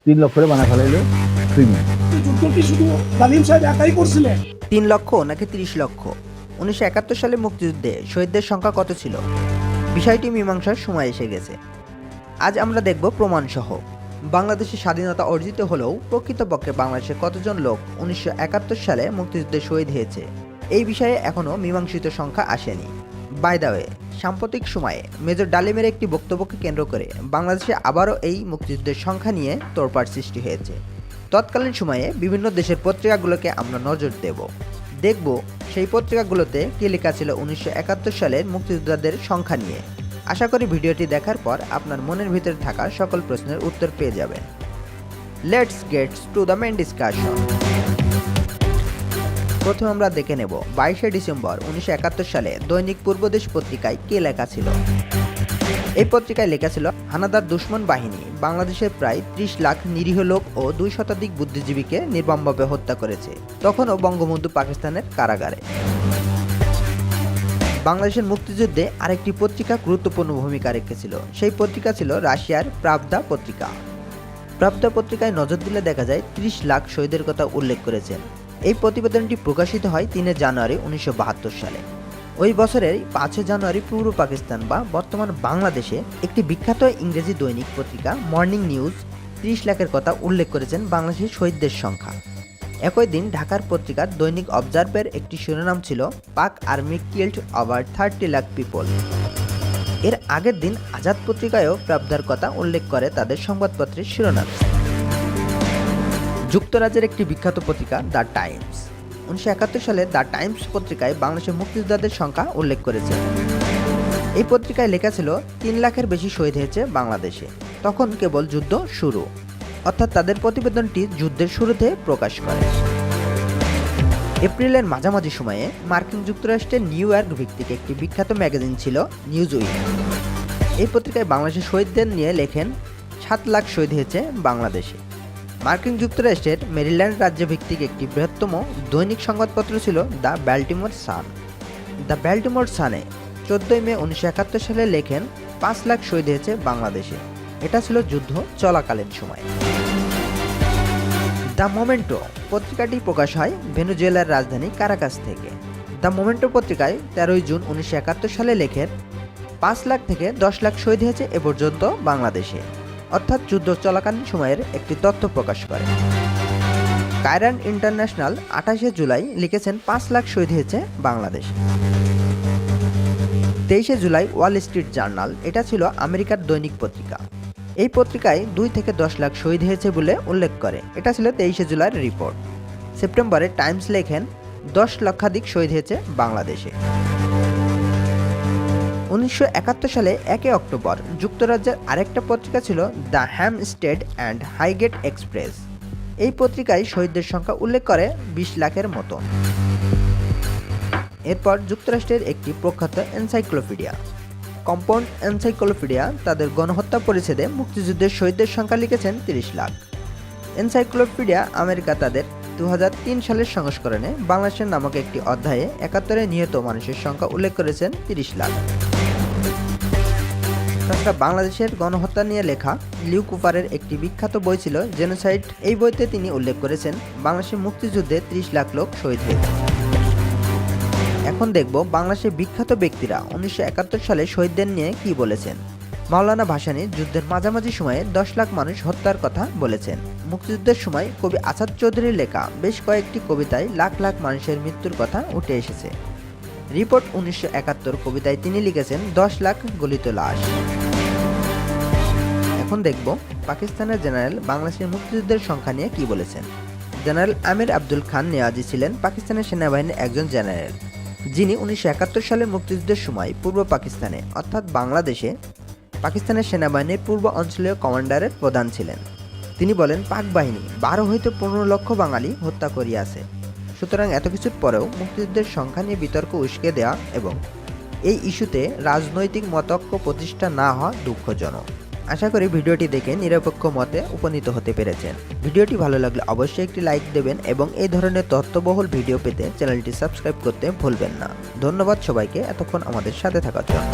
3 লক্ষ করে বানায় ফেলাইলো 3 মিনিট। যুদ্ধ কি শুধু গালিম সাহেব একাই করছিলেন? 3 লক্ষ নাকি 30 লক্ষ? 1971 সালে মুক্তিযুদ্ধে শহীদদের সংখ্যা কত ছিল? বিষয়টি মীমাংসার সময় এসে গেছে। আজ আমরা দেখব প্রমাণসহ বাংলাদেশের স্বাধীনতা অর্জিত হলেও প্রকৃতপক্ষে বাংলাদেশে কতজন লোক 1971 সালে মুক্তিযুদ্ধে শহীদ হয়েছে এই বিষয়ে এখনও মীমাংসিত সংখ্যা আসেনি। বাই দ্য ওয়ে, সাম্প্রতিক সময়ে মেজর ডালিমের একটি বক্তব্যকে কেন্দ্র করে বাংলাদেশে আবারও এই মুক্তিযুদ্ধের সংখ্যা নিয়ে তোড়পাড় সৃষ্টি হয়েছে। তৎকালীন সময়ে বিভিন্ন দেশের পত্রিকাগুলোকে আমরা নজর দেখব সেই পত্রিকাগুলোতে কী লেখা ছিল 1971 সালের মুক্তিযোদ্ধাদের সংখ্যা নিয়ে। আশা করি ভিডিওটি দেখার পর আপনার মনের ভিতরে থাকা সকল প্রশ্নের উত্তর পেয়ে যাবেন। Let's get to the main discussion. প্রথমে আমরা দেখে নেব 22শে ডিসেম্বর 1971 সালে দৈনিক পূর্বদেশ পত্রিকায় কে লেখা ছিল। এই পত্রিকায় লেখা ছিল, হানাদার দুশমন বাহিনী বাংলাদেশের প্রায় 30 লাখ নিরীহ লোক ও 2 শতাধিক বুদ্ধিজীবীকে নির্মমভাবে হত্যা করেছে। তখনও বঙ্গবন্ধু পাকিস্তানের কারাগারে। বাংলাদেশের মুক্তিযুদ্ধে আরেকটি পত্রিকা গুরুত্বপূর্ণ ভূমিকা রেখেছিল। সেই পত্রিকা ছিল রাশিয়ার প্রাভদা পত্রিকা। প্রাভদা পত্রিকায় নজর দিলে দেখা যায় 30 লাখ শহীদের কথা উল্লেখ করেছেন। এই প্রতিবেদনটি প্রকাশিত হয় 3 জানুয়ারি 1972 সালে। ওই বছরের 5 জানুয়ারি পূর্ব পাকিস্তান বা বর্তমান বাংলাদেশে একটি বিখ্যাত ইংরেজি দৈনিক পত্রিকা মর্নিং নিউজ 30 লাখের কথা উল্লেখ করেছেন বাংলাদেশের শহীদদের সংখ্যা। একই দিন ঢাকার পত্রিকার দৈনিক অবজার্ভের একটি শিরোনাম ছিল, পাক army killed over 30 lakh people. এর আগের দিন আজাদ পত্রিকায়ও প্রাবধার কথা উল্লেখ করে তাদের সংবাদপত্রের শিরোনাম। যুক্তরাজ্যের একটি বিখ্যাত পত্রিকা দ্য টাইমস 1971 সালে দ্য টাইমস পত্রিকায় বাংলাদেশের মুক্তিযোদ্ধাদের সংখ্যা উল্লেখ করেছে। এই পত্রিকায় লেখা ছিল 3 লাখের বেশি শহীদ হয়েছে বাংলাদেশে। তখন কেবল যুদ্ধ শুরু, অর্থাৎ তাদের প্রতিবেদনটি যুদ্ধের শুরুতে প্রকাশ করে। এপ্রিলের মাঝামাঝি সময়ে মার্কিন যুক্তরাষ্ট্রের নিউ ইয়র্ক ভিত্তিক একটি বিখ্যাত ম্যাগাজিন ছিল নিউজ উইক। এই পত্রিকায় বাংলাদেশের শহীদদের নিয়ে লেখেন 7 লাখ শহীদ হয়েছে বাংলাদেশে। মার্কিন যুক্তরাষ্ট্রের মেরিল্যান্ড রাজ্য ভিত্তিক একটি বৃহত্তম দৈনিক সংবাদপত্র ছিল দ্য ব্যালটিমোর সান। দ্য ব্যালটিমোর সানে 14 মে 1971 সালে লেখেন 5 লাখ শহীদ হয়েছে বাংলাদেশে। এটা ছিল যুদ্ধ চলাকালীন সময়। দ্য মোমেন্টো পত্রিকাটি প্রকাশ হয় ভেনেজুয়েলার রাজধানী কারাকাস থেকে। দ্য মোমেন্টো পত্রিকায় 13 জুন 1971 সালে লেখেন 5 লাখ থেকে 10 লাখ শহীদ হয়েছে এ পর্যন্ত বাংলাদেশে, অর্থাৎ যুদ্ধ চলাকালীন সময়ের একটি তথ্য প্রকাশ করে। কায়রান ইন্টারন্যাশনাল 28 জুলাই লিখেছেন 5 লাখ শহীদ হয়েছে বাংলাদেশে। 23 জুলাই ওয়াল স্ট্রিট জার্নাল, এটা ছিল আমেরিকার দৈনিক পত্রিকা। এই পত্রিকায় 2 থেকে 10 লাখ শহীদ হয়েছে বলে উল্লেখ করে। এটা ছিল 23 জুলাইয়ের রিপোর্ট। সেপ্টেম্বরে টাইমস লেখেন 10 লক্ষাধিক শহীদ হয়েছে বাংলাদেশে। 1971 সালে 1 অক্টোবর যুক্তরাজ্যের আরেকটা পত্রিকা ছিল the Hampstead and Highgate express. এই পত্রিকায় শহীদদের সংখ্যা উল্লেখ করে 20 লাখের মতো। এরপর যুক্তরাষ্ট্রের একটি প্রখ্যাত এনসাইক্লোপিডিয়া কম্পাউন্ড এনসাইক্লোপিডিয়া তাদের গণহত্যা পরিচ্ছেদে মুক্তিযুদ্ধের শহীদদের সংখ্যা লিখেছেন 30 লাখ। এনসাইক্লোপিডিয়া আমেরিকা তাদের 2003 সালের সংস্করণে বাংলাদেশের নামক একটি অধ্যায়ে 71 নিহত মানুষের সংখ্যা উল্লেখ করেছেন 30 লাখ। তাছাড়া বাংলাদেশের গণহত্যা নিয়ে লেখা লিউ কুপারের একটি বিখ্যাত বই ছিল জেনোসাইড। এই বইতে তিনি উল্লেখ করেছেন বাংলাদেশের মুক্তিযুদ্ধে 30 লাখ লোক শহীদ হয়েছে। এখন দেখব বাংলাদেশের বিখ্যাত ব্যক্তিরা 1971 সালে শহীদদের নিয়ে কি বলেছেন। মাওলানা ভাসানী যুদ্ধের মাঝামাঝি সময়ে 10 লাখ মানুষ হত্যার কথা বলেছেন। মুক্তিযুদ্ধের সময় কবি আসাদ চৌধুরীর লেখা বেশ কয়েকটি কবিতায় লাখ লাখ মানুষের মৃত্যুর কথা উঠে এসেছে। রিপোর্ট 1971 কবিতায় তিনি লিখেছেন 10 লাখ গলিত লাশ। এখন দেখব পাকিস্তানের জেনারেল বাংলাদেশের মুক্তিযুদ্ধের সংখ্যা নিয়ে কি বলেছেন। জেনারেল আমির আব্দুল খান নেওয়াজি ছিলেন পাকিস্তানের সেনাবাহিনীর একজন জেনারেল, যিনি 1971 সালের মুক্তিযুদ্ধের সময় পূর্ব পাকিস্তানে অর্থাৎ বাংলাদেশে পাকিস্তানের সেনাবাহিনীর পূর্ব অঞ্চলীয় কমান্ডারের প্রধান ছিলেন। তিনি বলেন, পাক বাহিনী 12 হইতে 15 লক্ষ বাঙালি হত্যা করিয়াছে। সুতরাং এত কিছুর পরেও মুক্তিযুদ্ধের সংখ্যা নিয়ে বিতর্ক উস্কে দেওয়া এবং এই ইস্যুতে রাজনৈতিক মতৈক্য প্রতিষ্ঠা না হওয়া দুঃখজনক। আশা করি ভিডিওটি দেখে নিরপেক্ষ মতে উপনীত হতে পেরেছেন। ভিডিওটি ভালো লাগলে অবশ্যই একটি লাইক দেবেন এবং এই ধরনের তথ্যবহুল ভিডিও পেতে চ্যানেলটি সাবস্ক্রাইব করতে ভুলবেন না। ধন্যবাদ সবাইকে এতক্ষণ আমাদের সাথে থাকার জন্য।